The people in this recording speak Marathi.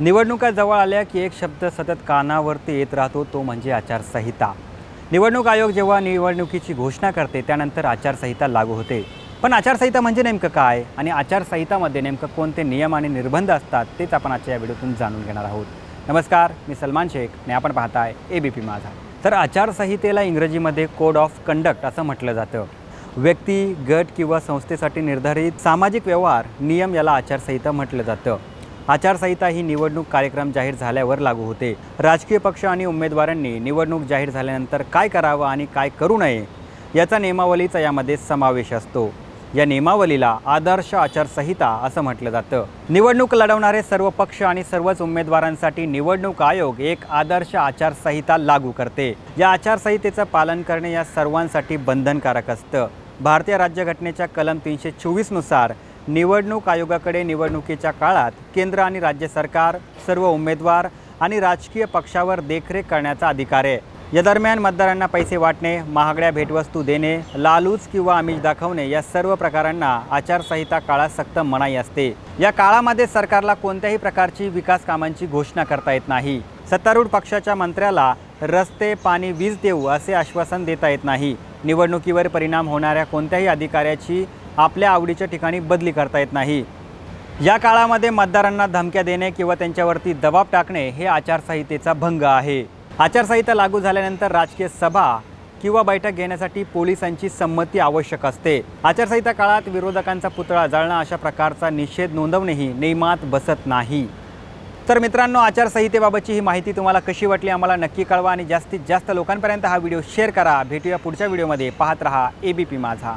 निवडणुका जवळ आल्या की एक शब्द सतत कानावरती येत राहतो, तो म्हणजे आचारसंहिता। निवडणूक आयोग जेव्हा निवडणुकीची घोषणा करते त्यानंतर आचारसंहिता लागू होते। पण आचारसंहिता म्हणजे नेमकं काय आणि आचारसंहितामध्ये नेमकं कोणते नियम आणि निर्बंध असतात तेच आपण आजच्या या व्हिडिओतून जाणून घेणार आहोत। नमस्कार, मी सलमान शेख आणि आपण पाहताय एबीपी माझा। तर आचारसंहितेला इंग्रजीमध्ये कोड ऑफ कंडक्ट असं म्हटलं जातं। व्यक्ती, गट किंवा संस्थेसाठी निर्धारित सामाजिक व्यवहार नियम याला आचारसंहिता म्हटलं जातं। आचारसंहिता ही निवडणूक कार्यक्रम जाहीर झाल्यावर लागू होते। राजकीय पक्ष आणि उमेदवारांनी निवडणूक जाहीर झाल्यानंतर काय करावं आणि काय करू नये याचा नियमावलीचा यामध्ये समावेश असतो। या नियमावलीला आदर्श आचारसंहिता असं म्हटलं जातं। निवडणूक लढवणारे सर्व पक्ष आणि सर्वच उमेदवारांसाठी निवडणूक आयोग एक आदर्श आचारसंहिता लागू करते। या आचारसंहितेचं पालन करणे या सर्वांसाठी बंधनकारक असतं। भारतीय राज्यघटनेच्या कलम 324 नुसार निवडणूक आयोगाकडे निवडणुकीच्या काळात केंद्र आणि राज्य सरकार, सर्व उमेदवार आणि राजकीय पक्षावर देखरेख करण्याचा अधिकार आहे। या दरम्यान मतदारांना पैसे वाटणे, महागड्या भेटवस्तू देणे, लालूच किंवा आमिष दाखवणे या सर्व प्रकारांना आचारसंहिता काळात सक्त मनाई असते। या काळामध्ये सरकारला कोणत्याही प्रकारची विकास कामांची घोषणा करता येत नाही। सत्तारूढ पक्षाच्या मंत्र्याला रस्ते, पाणी, वीज देऊ असे आश्वासन देता येत नाही। निवडणुकीवर परिणाम होणाऱ्या कोणत्याही अधिकाऱ्याची आपल्या आवडीच्या ठिकाणी बदली करता येत नाही। या काळामध्ये मतदारांना धमक्या देणे किंवा त्यांच्यावरती दबाव टाकणे हे आचारसंहितेचा भंग आहे। आचारसंहिता लागू झाल्यानंतर राजकीय सभा किंवा बैठक घेण्यासाठी पोलिसांची संमती आवश्यक असते। आचारसंहिता काळात विरोधकांचा पुतळा जाळणं अशा प्रकारचा निषेध नोंदवणेही नियमात बसत नाही। तर मित्रांनो, आचारसंहितेबाबतची ही माहिती तुम्हाला कशी वाटली आम्हाला नक्की कळवा आणि जास्तीत जास्त लोकांपर्यंत हा व्हिडिओ शेअर करा। भेटूया पुढच्या व्हिडिओमध्ये। पाहत रहा एबीपी माझा।